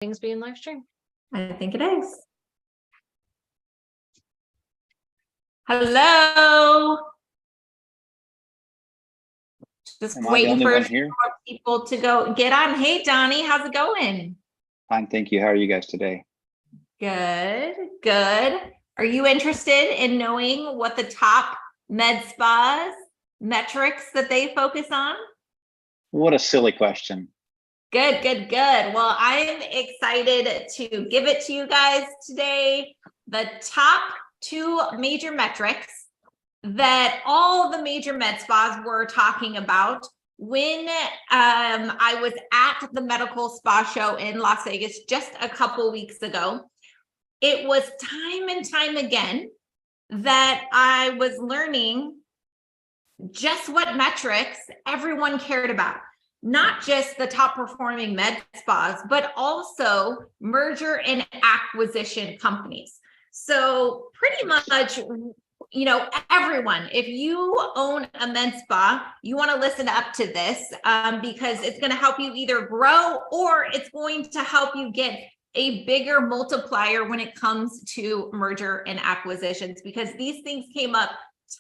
Things being live streamed. I think it is. Hello. Just waiting for more people to go get on. Hey, Donnie, how's it going? Fine, thank you. How are you guys today? Good, good. Are you interested in knowing what the top med spas metrics that they focus on? What a silly question. Good, good, good. Well, I'm excited to give it to you guys today. The top two major metrics that all the major med spas were talking about when I was at the medical spa show in Las Vegas just a couple weeks ago. It was time and time again that I was learning just what metrics everyone cared about. Not just the top performing med spas, but also merger and acquisition companies. So pretty much, you know, everyone, if you own a med spa, you want to listen up to this because it's going to help you either grow or it's going to help you get a bigger multiplier when it comes to merger and acquisitions, because these things came up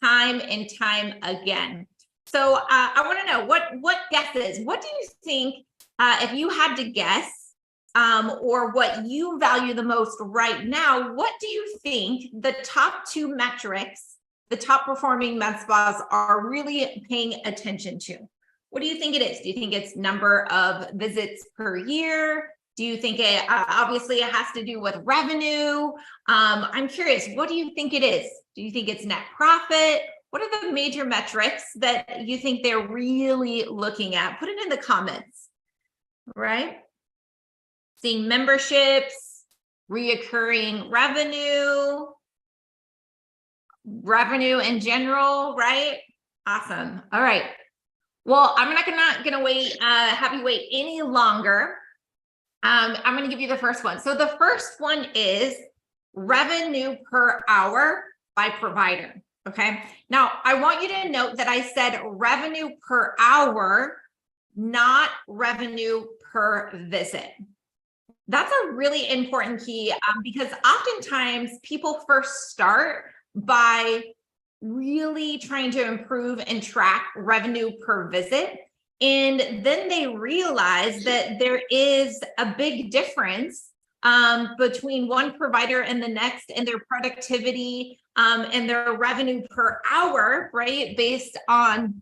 time and time again. So I want to know what guesses, what do you think, if you had to guess, or what you value the most right now, what do you think the top two metrics, the top performing med spas are really paying attention to? What do you think it is? Do you think it's number of visits per year? Do you think it, obviously it has to do with revenue? I'm curious, what do you think it is? Do you think it's net profit? What are the major metrics that you think they're really looking at? Put it in the comments, right? Seeing memberships, reoccurring revenue in general, right? Awesome. All right. Well, I'm not gonna wait, have you wait any longer. I'm gonna give you the first one. So the first one is revenue per hour by provider. Okay. Now I want you to note that I said revenue per hour, not revenue per visit. That's a really important key because oftentimes people first start by really trying to improve and track revenue per visit. And then they realize that there is a big difference between one provider and the next, and their productivity and their revenue per hour, right? Based on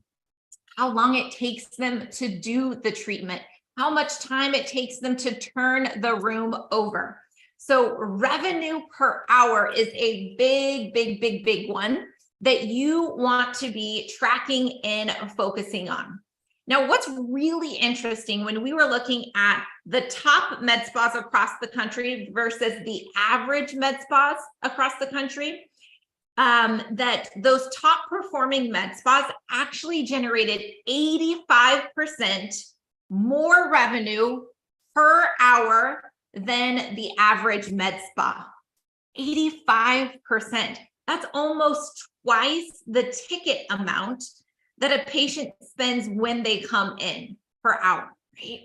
how long it takes them to do the treatment, how much time it takes them to turn the room over. So revenue per hour is a big one that you want to be tracking and focusing on. Now, what's really interesting when we were looking at the top med spas across the country versus the average med spas across the country, that those top performing med spas actually generated 85% more revenue per hour than the average med spa. 85%. That's almost twice the ticket amount that a patient spends when they come in per hour, right?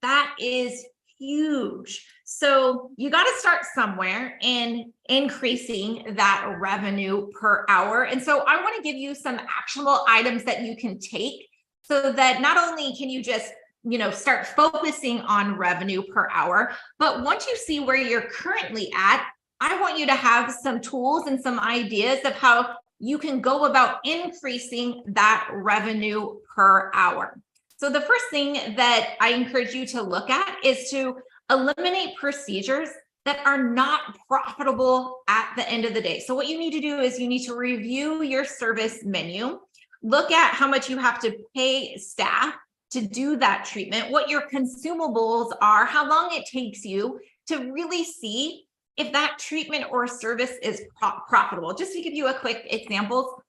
That is huge. So you got to start somewhere in increasing that revenue per hour. And so I want to give you some actionable items that you can take so that not only can you just, you know, start focusing on revenue per hour, but once you see where you're currently at, I want you to have some tools and some ideas of how you can go about increasing that revenue per hour. So the first thing that I encourage you to look at is to eliminate procedures that are not profitable at the end of the day. So what you need to do is you need to review your service menu, look at how much you have to pay staff to do that treatment, what your consumables are, how long it takes you to really see if that treatment or service is profitable. Just to give you a quick example,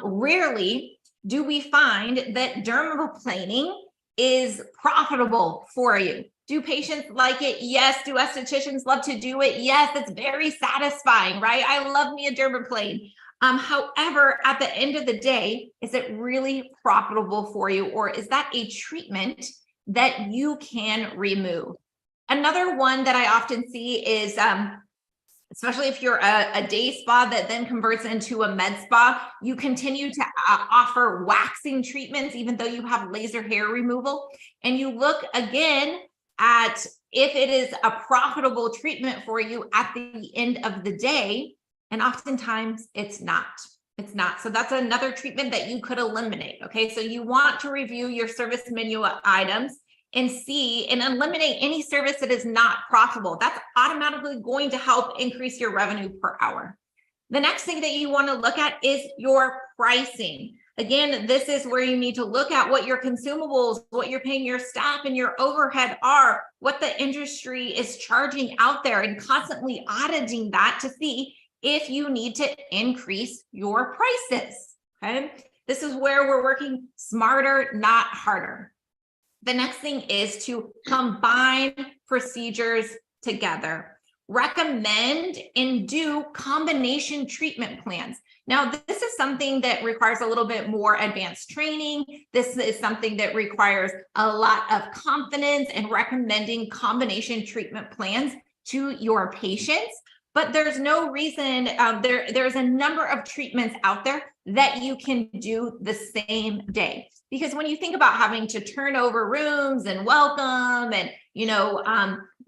rarely do we find that dermaplaning is profitable for you. Do patients like it? Yes. Do estheticians love to do it? Yes. It's very satisfying, right? I love me a dermaplane. However, at the end of the day, is it really profitable for you, or is that a treatment that you can remove? Another one that I often see is, especially if you're a day spa that then converts into a med spa, you continue to offer waxing treatments, even though you have laser hair removal. And you look again at if it is a profitable treatment for you at the end of the day. And oftentimes it's not. It's not. So that's another treatment that you could eliminate. Okay. So you want to review your service menu items and see and eliminate any service that is not profitable. That's automatically going to help increase your revenue per hour. The next thing that you want to look at is your pricing. Again, this is where you need to look at what your consumables, what you're paying your staff and your overhead are, what the industry is charging out there, and constantly auditing that to see if you need to increase your prices. Okay. This is where we're working smarter, not harder. The next thing is to combine procedures together. Recommend and do combination treatment plans. Now, this is something that requires a little bit more advanced training. This is something that requires a lot of confidence in recommending combination treatment plans to your patients. But there's no reason, there's a number of treatments out there that you can do the same day. Because when you think about having to turn over rooms and welcome and,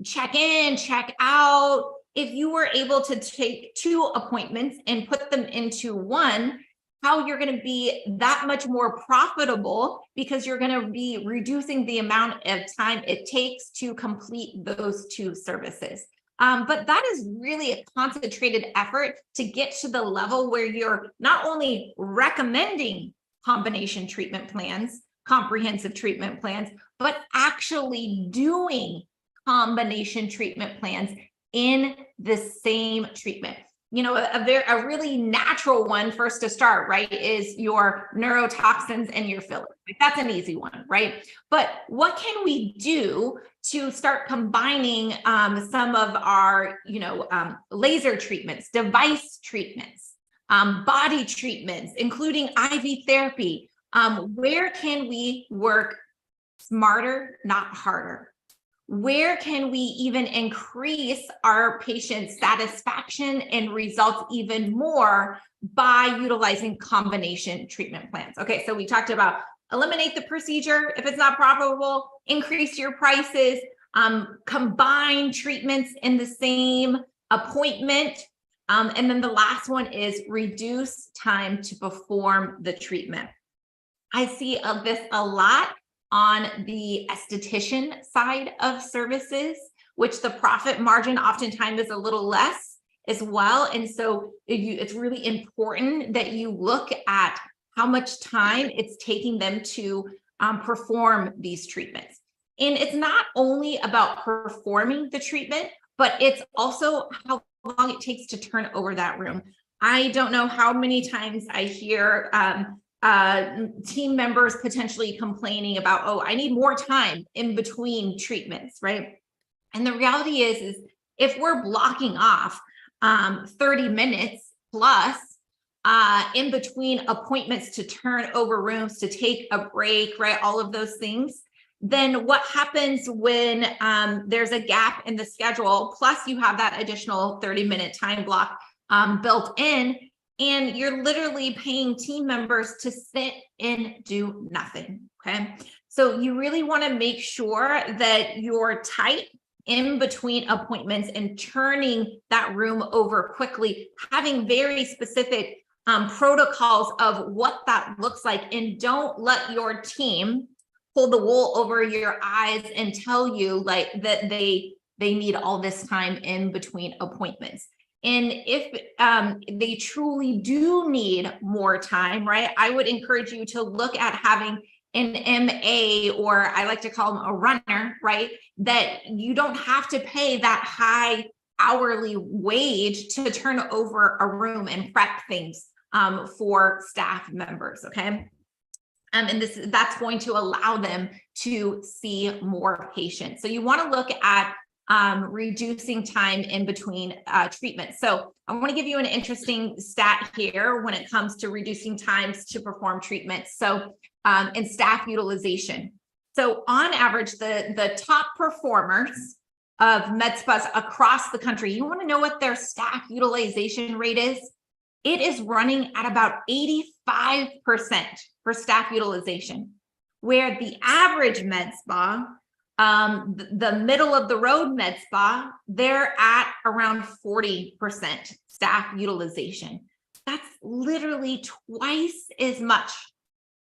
check in, check out, if you were able to take 2 appointments and put them into one, how you're going to be that much more profitable because you're going to be reducing the amount of time it takes to complete those 2 services. But that is really a concentrated effort to get to the level where you're not only recommending combination treatment plans, comprehensive treatment plans, but actually doing combination treatment plans in the same treatment. A really natural one first to start, right, is your neurotoxins and your fillers. That's an easy one, right? But what can we do to start combining some of our, laser treatments, device treatments, body treatments, including IV therapy? Where can we work smarter, not harder? Where can we even increase our patients' satisfaction and results even more by utilizing combination treatment plans? Okay, so we talked about eliminate the procedure if it's not profitable, increase your prices, combine treatments in the same appointment. And then the last one is reduce time to perform the treatment. I see this a lot on the esthetician side of services, which the profit margin oftentimes is a little less as well. And so it's really important that you look at how much time it's taking them to perform these treatments. And it's not only about performing the treatment, but it's also how long it takes to turn over that room. I don't know how many times I hear team members potentially complaining about, oh, I need more time in between treatments, right? And the reality is if we're blocking off 30 minutes plus in between appointments to turn over rooms, to take a break, right? All of those things. Then what happens when there's a gap in the schedule, plus you have that additional 30-minute time block built in, and you're literally paying team members to sit and do nothing, okay? So you really wanna make sure that you're tight in between appointments and turning that room over quickly, having very specific protocols of what that looks like, and don't let your team pull the wool over your eyes and tell you like that they need all this time in between appointments. And if they truly do need more time, right, I would encourage you to look at having an MA, or I like to call them a runner, right, that you don't have to pay that high hourly wage to turn over a room and prep things for staff members, okay? And that's going to allow them to see more patients. So you want to look at reducing time in between treatments. So I want to give you an interesting stat here when it comes to reducing times to perform treatments. So in staff utilization. So on average, the top performers of med spas across the country. You want to know what their staff utilization rate is? It is running at about 85% for staff utilization, where the average med spa, the middle of the road med spa, they're at around 40% staff utilization. That's literally twice as much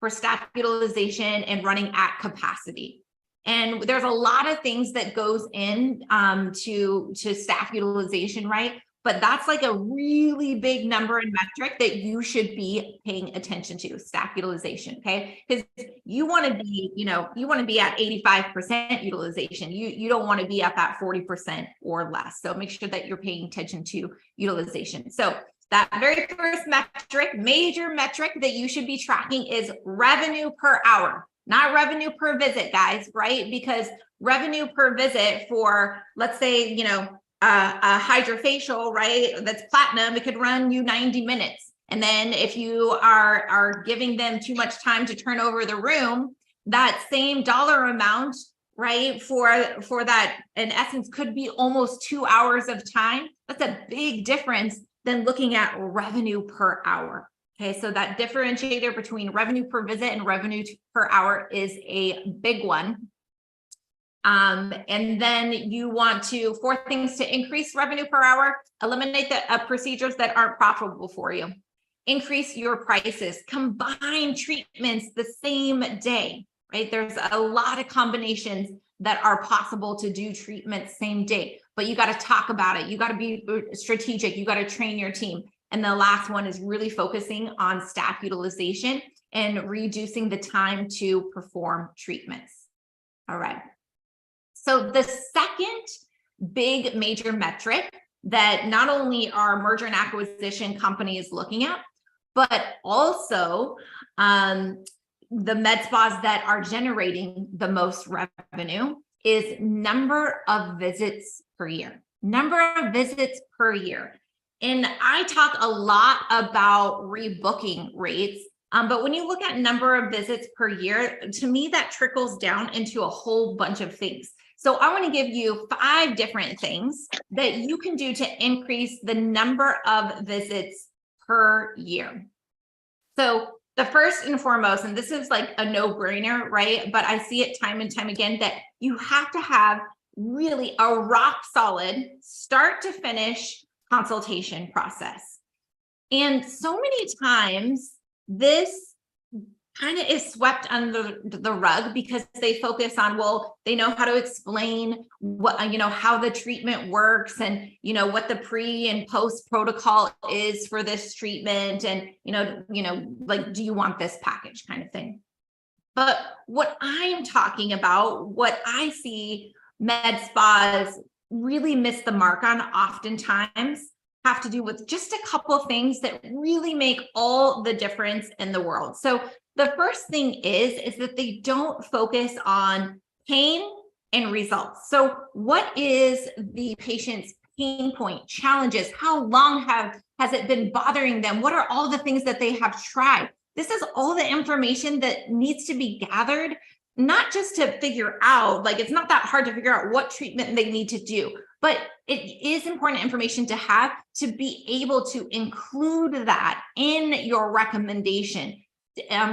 for staff utilization and running at capacity. And there's a lot of things that goes in to staff utilization, right? But that's like a really big number and metric that you should be paying attention to, staff utilization, okay? Because you want to be, you want to be at 85% utilization. You don't want to be at that 40% or less. So make sure that you're paying attention to utilization. So that very first metric, major metric that you should be tracking is revenue per hour, not revenue per visit, guys, right? Because revenue per visit for, let's say, a hydrofacial, right? That's platinum, it could run you 90 minutes. And then if you are giving them too much time to turn over the room, that same dollar amount, right, for that, in essence, could be almost 2 hours of time. That's a big difference than looking at revenue per hour. Okay, so that differentiator between revenue per visit and revenue per hour is a big one. And then you want to, 4 things to increase revenue per hour: eliminate the procedures that aren't profitable for you, increase your prices, combine treatments the same day, right? There's a lot of combinations that are possible to do treatments same day, but you got to talk about it. You got to be strategic. You got to train your team. And the last one is really focusing on staff utilization and reducing the time to perform treatments. All right. So the second big major metric that not only are merger and acquisition companies looking at, but also the med spas that are generating the most revenue is number of visits per year. Number of visits per year. And I talk a lot about rebooking rates, but when you look at number of visits per year, to me, that trickles down into a whole bunch of things. So I want to give you 5 different things that you can do to increase the number of visits per year. So the first and foremost, and this is like a no-brainer, right? But I see it time and time again, that you have to have really a rock solid start to finish consultation process. And so many times this kind of is swept under the rug because they focus on, well, they know how to explain what, how the treatment works and, what the pre and post protocol is for this treatment. And, like, do you want this package kind of thing? But what I'm talking about, what I see med spas really miss the mark on oftentimes have to do with just a couple of things that really make all the difference in the world. So the first thing is that they don't focus on pain and results. So what is the patient's pain point, challenges? How long has it been bothering them? What are all the things that they have tried? This is all the information that needs to be gathered, not just to figure out, like, it's not that hard to figure out what treatment they need to do, but it is important information to have to be able to include that in your recommendation,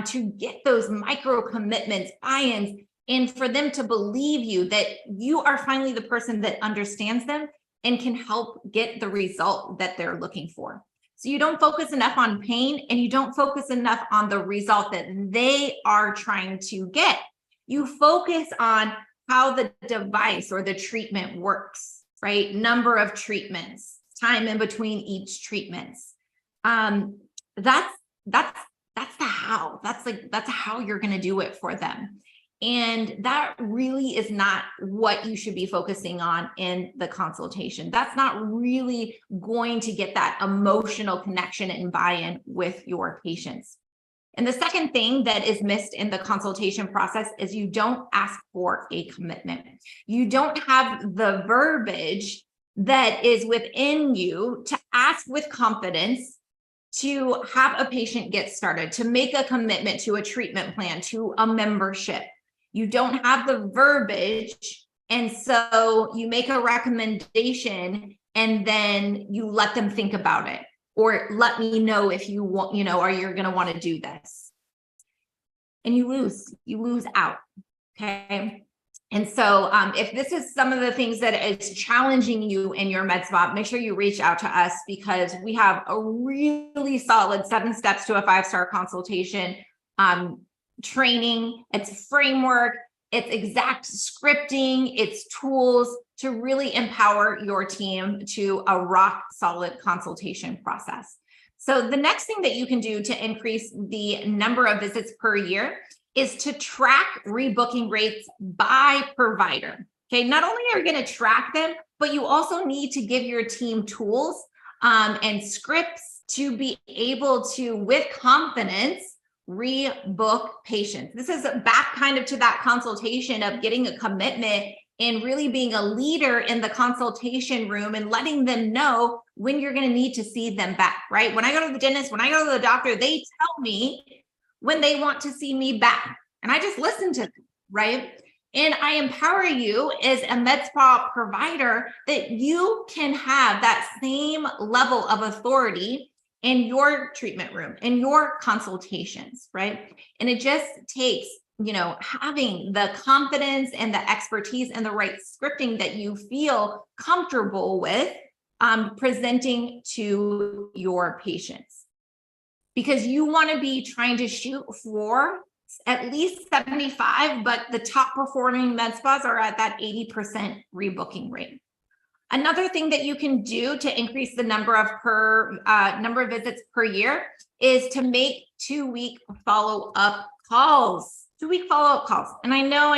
to get those micro commitments, buy-ins, and for them to believe you that you are finally the person that understands them and can help get the result that they're looking for. So you don't focus enough on pain and you don't focus enough on the result that they are trying to get. You focus on how the device or the treatment works, right? Number of treatments, time in between each treatments. That's the how. That's how you're going to do it for them. And that really is not what you should be focusing on in the consultation. That's not really going to get that emotional connection and buy-in with your patients. And the second thing that is missed in the consultation process is you don't ask for a commitment. You don't have the verbiage that is within you to ask with confidence to have a patient get started, to make a commitment to a treatment plan, to a membership. You don't have the verbiage And so you make a recommendation and then you let them think about it, or let me know if you want, are you going to want to do this? And you lose out. Okay. And so if this is some of the things that is challenging you in your med spa, make sure you reach out to us, because we have a really solid 7 steps to a 5-star consultation training. It's framework, it's exact scripting, it's tools to really empower your team to a rock solid consultation process. So the next thing that you can do to increase the number of visits per year is to track rebooking rates by provider. Okay, not only are you going to track them, but you also need to give your team tools and scripts to be able to, with confidence, rebook patients. This is back kind of to that consultation of getting a commitment and really being a leader in the consultation room and letting them know when you're going to need to see them back, right? When I go to the dentist, when I go to the doctor, they tell me when they want to see me back, and I just listen to them, right? And I empower you as a med spa provider that you can have that same level of authority in your treatment room, in your consultations, right? And it just takes, having the confidence and the expertise and the right scripting that you feel comfortable with presenting to your patients. Because you want to be trying to shoot for at least 75, but the top performing med spas are at that 80% rebooking rate. Another thing that you can do to increase the number of visits per year is to make 2-week follow-up calls. 2-week follow-up calls. And I know,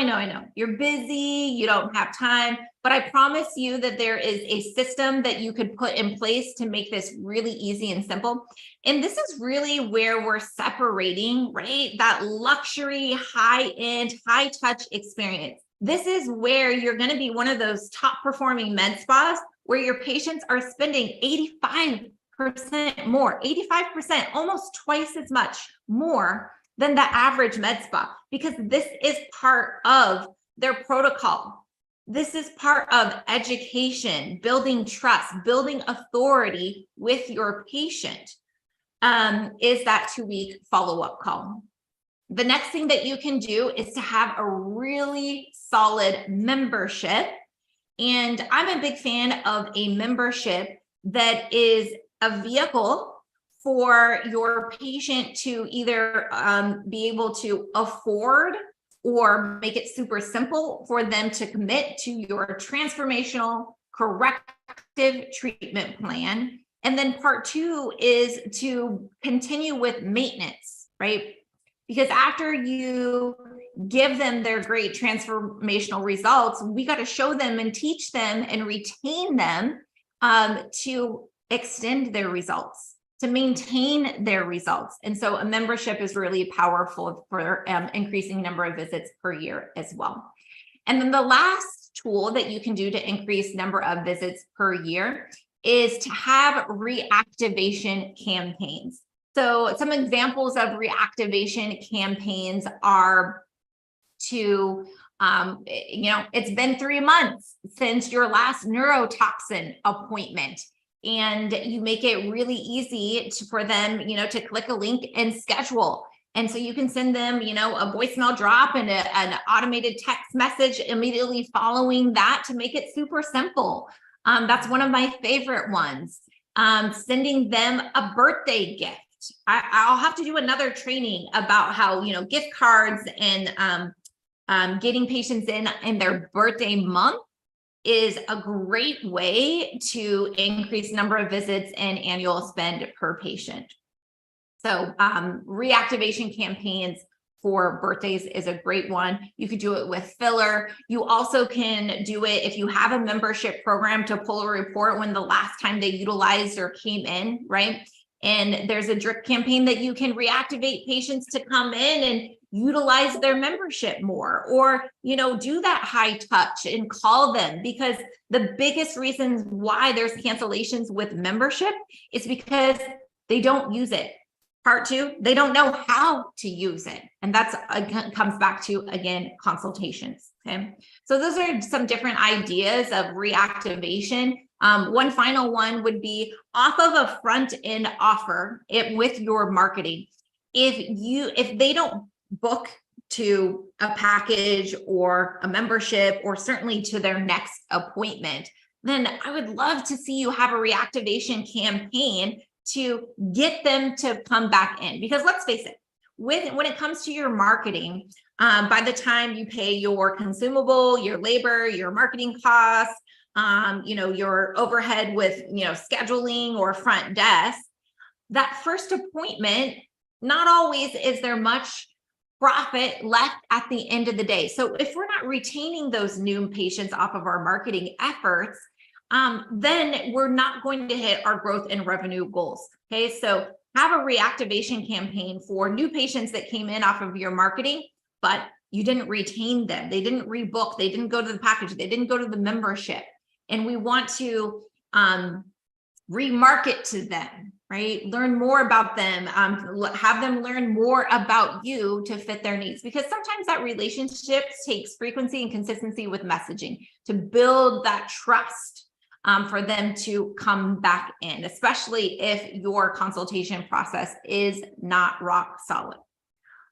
you're busy, you don't have time, but I promise you that there is a system that you could put in place to make this really easy and simple. And this is really where we're separating, right? That luxury, high-end, high-touch experience. This is where you're going to be one of those top performing med spas where your patients are spending 85% more, 85%, almost twice as much more than the average med spa, because this is part of their protocol. This is part of education, building trust, building authority with your patient, is that 2-week follow-up call. The next thing that you can do is to have a really solid membership. And I'm a big fan of a membership that is a vehicle for your patient to either be able to afford or make it super simple for them to commit to your transformational corrective treatment plan. And then part 2 is to continue with maintenance, right? Because after you give them their great transformational results, we got to show them and teach them and retain them to extend their results, to maintain their results. And so a membership is really powerful for increasing number of visits per year as well. And then the last tool that you can do to increase number of visits per year is to have reactivation campaigns. So some examples of reactivation campaigns are to, it's been 3 months since your last neurotoxin appointment, and you make it really easy for them, to click a link and schedule. And so you can send them, a voicemail drop and an automated text message immediately following that to make it super simple. That's one of my favorite ones. Sending them a birthday gift. I'll have to do another training about how, gift cards and getting patients in their birthday month is a great way to increase number of visits and annual spend per patient. So reactivation campaigns for birthdays is a great one. You could do it with filler. You also can do it if you have a membership program to pull a report when the last time they utilized or came in, right? And there's a drip campaign that you can reactivate patients to come in and utilize their membership more, or, do that high touch and call them, because the biggest reasons why there's cancellations with membership is because they don't use it. Part two, they don't know how to use it. And that's comes back to, again, consultations. Okay. So those are some different ideas of reactivation. One final one would be off of a front end offer with your marketing. If they don't book to a package or a membership, or certainly to their next appointment, then I would love to see you have a reactivation campaign to get them to come back in. Because let's face it, when it comes to your marketing, by the time you pay your consumable, your labor, your marketing costs, your overhead with, scheduling or front desk, that first appointment, not always is there much profit left at the end of the day. So if we're not retaining those new patients off of our marketing efforts, then we're not going to hit our growth and revenue goals. Okay, so have a reactivation campaign for new patients that came in off of your marketing, but you didn't retain them. They didn't rebook. They didn't go to the package. They didn't go to the membership. And we want to remarket to them, right? Learn more about them, have them learn more about you to fit their needs, because sometimes that relationship takes frequency and consistency with messaging to build that trust for them to come back in, especially if your consultation process is not rock solid.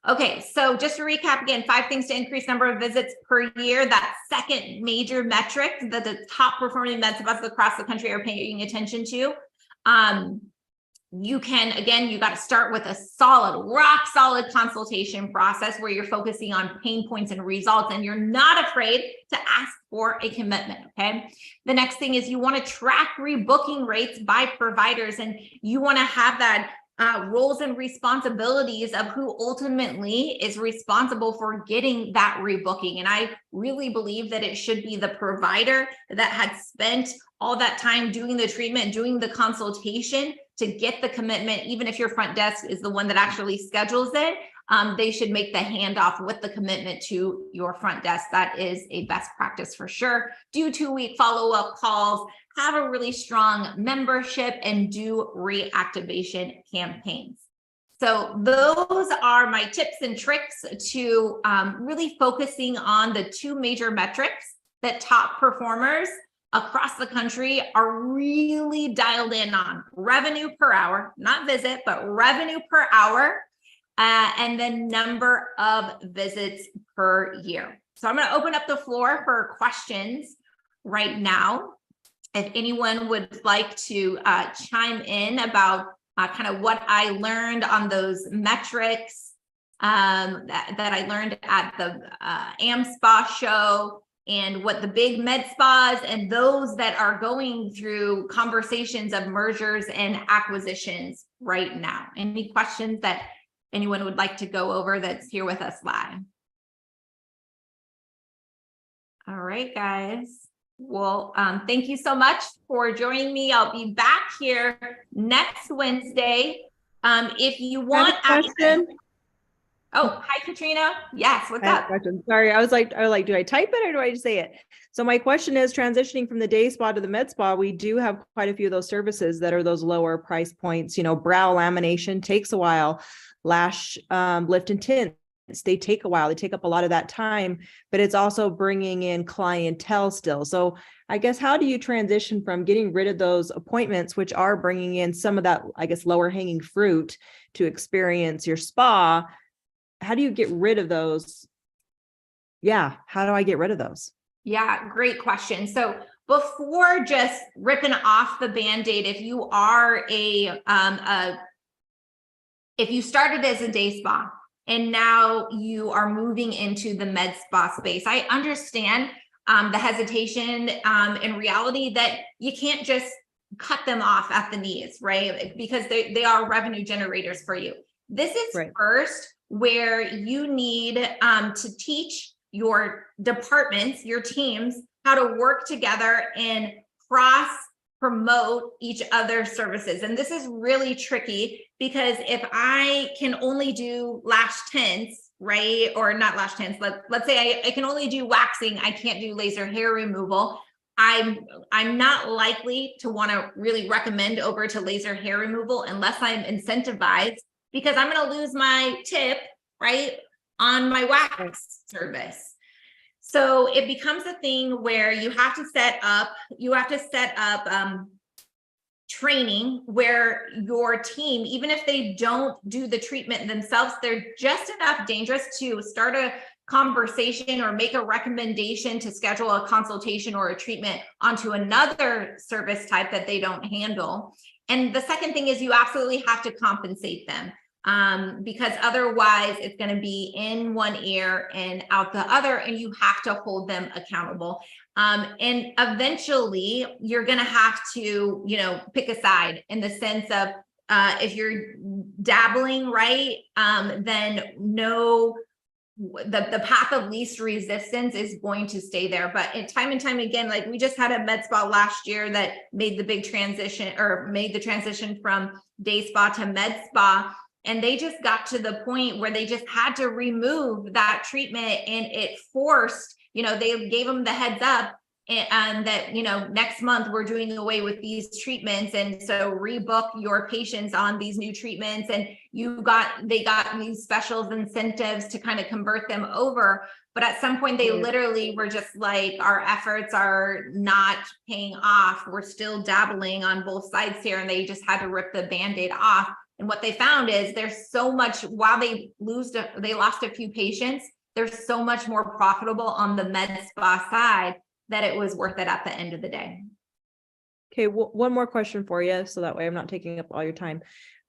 Okay, so just to recap again, 5 things to increase number of visits per year. That second major metric that the top performing med spas across the country are paying attention to. You got to start with a rock solid consultation process where you're focusing on pain points and results, and you're not afraid to ask for a commitment. Okay. The next thing is you want to track rebooking rates by providers, and you want to have that roles and responsibilities of who ultimately is responsible for getting that rebooking. And I really believe that it should be the provider that had spent all that time doing the treatment, doing the consultation to get the commitment. Even if your front desk is the one that actually schedules it, they should make the handoff with the commitment to your front desk. That is a best practice for sure. Do 2-week follow-up calls, have a really strong membership, and do reactivation campaigns. So those are my tips and tricks to really focusing on the 2 major metrics that top performers across the country are really dialed in on: revenue per hour, not visit, but revenue per hour, and the number of visits per year. So I'm going to open up the floor for questions right now. If anyone would like to chime in about kind of what I learned on those metrics that I learned at the AM Spa show, and what the big med spas and those that are going through conversations of mergers and acquisitions right now. Any questions that anyone would like to go over that's here with us live? All right, guys. Well, thank you so much for joining me. I'll be back here next Wednesday. If you want a question. Oh, hi, Katrina. Yes, what's up? Sorry, I was like, do I type it or do I just say it? So my question is, transitioning from the day spa to the med spa, we do have quite a few of those services that are those lower price points. Brow lamination takes a while. Lash lift and tints, they take a while. They take up a lot of that time, but it's also bringing in clientele still. So I guess, how do you transition from getting rid of those appointments, which are bringing in some of that, I guess, lower hanging fruit to experience your spa? How do you get rid of those? Yeah. How do I get rid of those? Yeah, great question. So before just ripping off the Band-Aid, if you are if you started as a day spa and now you are moving into the med spa space, I understand the hesitation in reality that you can't just cut them off at the knees, right? Because they are revenue generators for you. This is right. First where you need to teach your departments, your teams, how to work together and cross promote each other's services. And this is really tricky because if I can only do lash tints, right? Or not lash tints, let's say I can only do waxing, I can't do laser hair removal. I'm not likely to want to really recommend over to laser hair removal unless I'm incentivized because I'm going to lose my tip, right, on my wax service. So it becomes a thing where you have to set up training where your team, even if they don't do the treatment themselves, they're just enough dangerous to start a conversation or make a recommendation to schedule a consultation or a treatment onto another service type that they don't handle. And the second thing is you absolutely have to compensate them, because otherwise it's going to be in one ear and out the other, and you have to hold them accountable. And eventually you're going to have to, pick a side in the sense of if you're dabbling, right, then the path of least resistance is going to stay there. But time and time again, like we just had a med spa last year that made the big transition, or made the transition from day spa to med spa. And they just got to the point where they just had to remove that treatment, and it forced, they gave them the heads up and that, next month we're doing away with these treatments. And so rebook your patients on these new treatments. And they got these specials, incentives to kind of convert them over. But at some point they literally were just like, our efforts are not paying off. We're still dabbling on both sides here. And they just had to rip the Band-Aid off. And what they found is there's so much, while they lost a few patients, there's so much more profitable on the med spa side that it was worth it at the end of the day. Okay, one more question for you, so that way I'm not taking up all your time.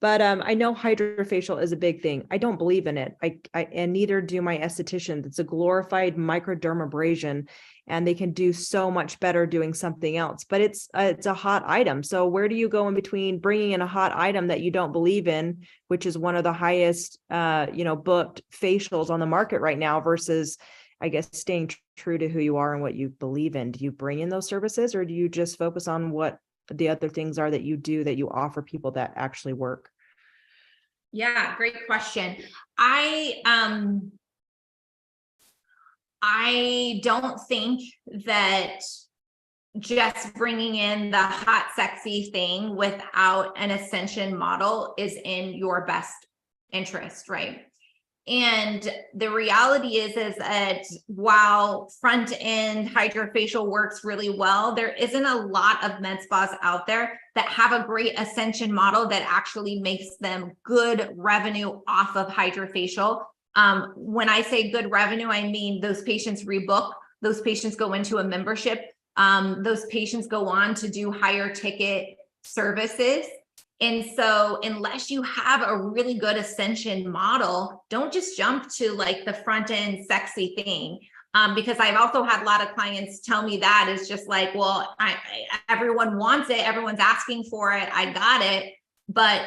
But I know hydrofacial is a big thing. I don't believe in it. And neither do my estheticians. It's a glorified microdermabrasion, and they can do so much better doing something else. But it's a hot item. So where do you go in between bringing in a hot item that you don't believe in, which is one of the highest, booked facials on the market right now, versus, I guess, staying true to who you are and what you believe in? Do you bring in those services, or do you just focus on what the other things are that you do, that you offer people that actually work? Yeah, great question. I don't think that just bringing in the hot, sexy thing without an ascension model is in your best interest, right? And the reality is that while front end hydrofacial works really well, there isn't a lot of med spas out there that have a great ascension model that actually makes them good revenue off of hydrofacial. When I say good revenue, I mean those patients rebook, those patients go into a membership, those patients go on to do higher ticket services. And so unless you have a really good ascension model, don't just jump to like the front end sexy thing. Because I've also had a lot of clients tell me that is just like, well, everyone wants it. Everyone's asking for it. I got it, but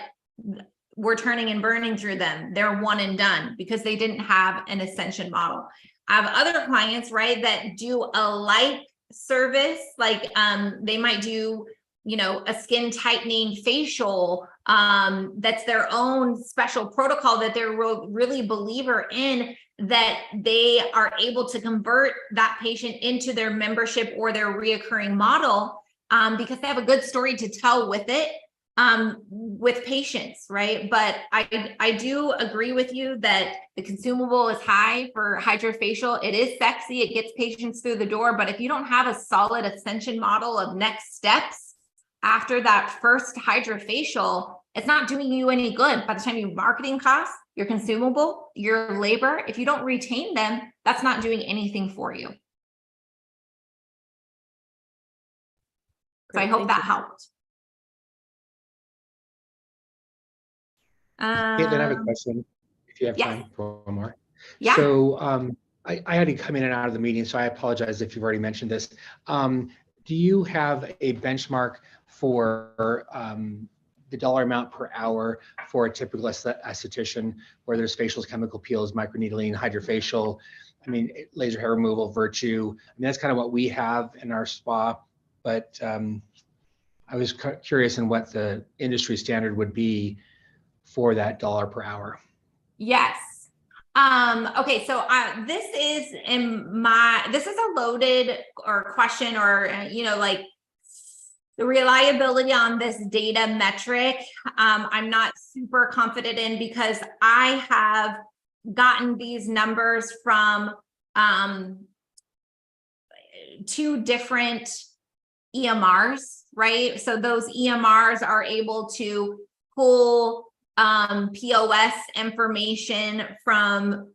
we're turning and burning through them. They're one and done because they didn't have an ascension model. I have other clients, right, that do a light service. Like they might do, a skin tightening facial, that's their own special protocol that they're really believer in, that they are able to convert that patient into their membership or their reoccurring model, because they have a good story to tell with it, with patients, right? But I do agree with you that the consumable is high for hydrofacial. It is sexy. It gets patients through the door. But if you don't have a solid ascension model of next steps after that first hydrofacial, it's not doing you any good. By the time you marketing costs, your consumable, your labor, if you don't retain them, that's not doing anything for you. So I hope that helped. Caitlin, I have a question, if you have yes. time for one more. Yeah. So I had to come in and out of the meeting, so I apologize if you've already mentioned this. Do you have a benchmark for the dollar amount per hour for a typical esthetician, where there's facials, chemical peels, microneedling, hydrofacial, laser hair removal, Virtue? That's kind of what we have in our spa, but I was curious in what the industry standard would be for that dollar per hour. Yes. Okay. So this is a loaded or question, or, The reliability on this data metric, I'm not super confident in, because I have gotten these numbers from 2 different EMRs, right? So those EMRs are able to pull POS information from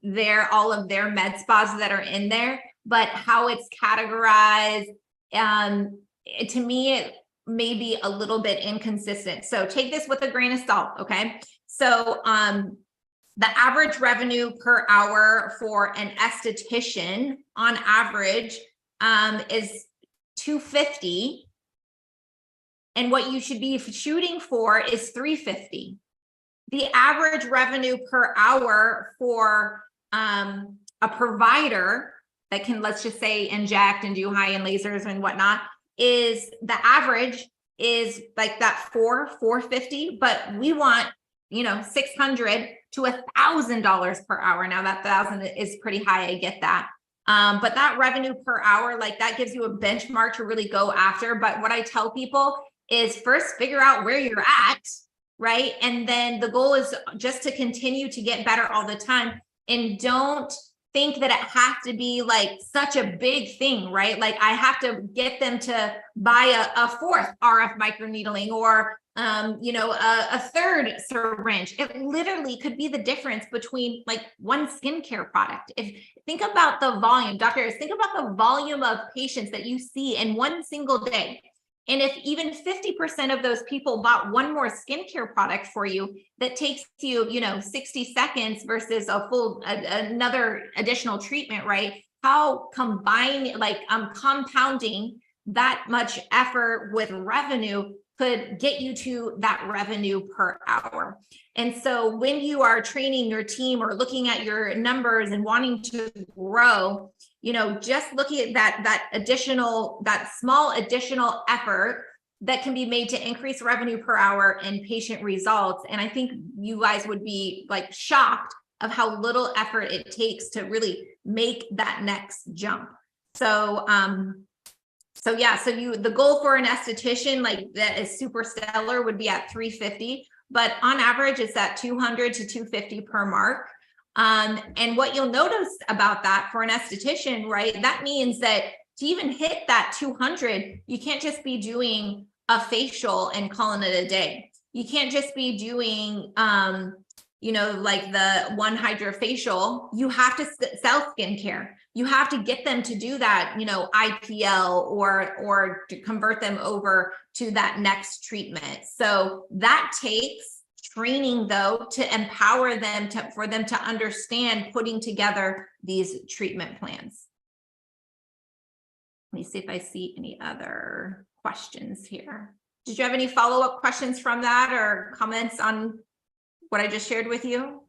all of their med spas that are in there, but how it's categorized, to me, it may be a little bit inconsistent. So take this with a grain of salt, okay? So the average revenue per hour for an esthetician on average is $250. And what you should be shooting for is $350. The average revenue per hour for a provider that can, let's just say, inject and do high-end lasers and whatnot, is the average is like that $450, but we want, $600 to $1,000 per hour. Now that 1,000 is pretty high, I get that. But that revenue per hour, like, that gives you a benchmark to really go after. But what I tell people is first figure out where you're at, right? And then the goal is just to continue to get better all the time. And don't think that it has to be like such a big thing, right? Like, I have to get them to buy a 4th RF microneedling or a 3rd syringe. It literally could be the difference between like one skincare product. Think about the volume, doctors, think about the volume of patients that you see in one single day. And if even 50% of those people bought one more skincare product for you, that takes you, 60 seconds versus another additional treatment, right? How combining, compounding that much effort with revenue could get you to that revenue per hour. And so when you are training your team or looking at your numbers and wanting to grow, just looking at that small additional effort that can be made to increase revenue per hour and patient results. And I think you guys would be like shocked of how little effort it takes to really make that next jump. So the goal for an esthetician like that is super stellar would be at 350, but on average it's at 200 to 250 per mark. And what you'll notice about that for an esthetician, right? That means that to even hit that 200, you can't just be doing a facial and calling it a day. You can't just be doing, like the one hydrofacial. You have to sell skincare. You have to get them to do that, IPL or to convert them over to that next treatment. So that takes training, though, to empower them for them to understand putting together these treatment plans. Let me see if I see any other questions here. Did you have any follow-up questions from that or comments on what I just shared with you?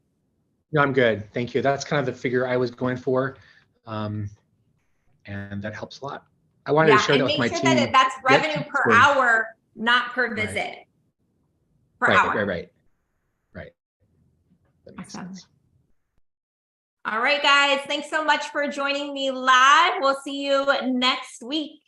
No, I'm good. Thank you. That's kind of the figure I was going for. And that helps a lot. I wanted to share that with my team. That that's revenue per hour, not per visit. Per hour. Right. That makes sense. All right, guys. Thanks so much for joining me live. We'll see you next week.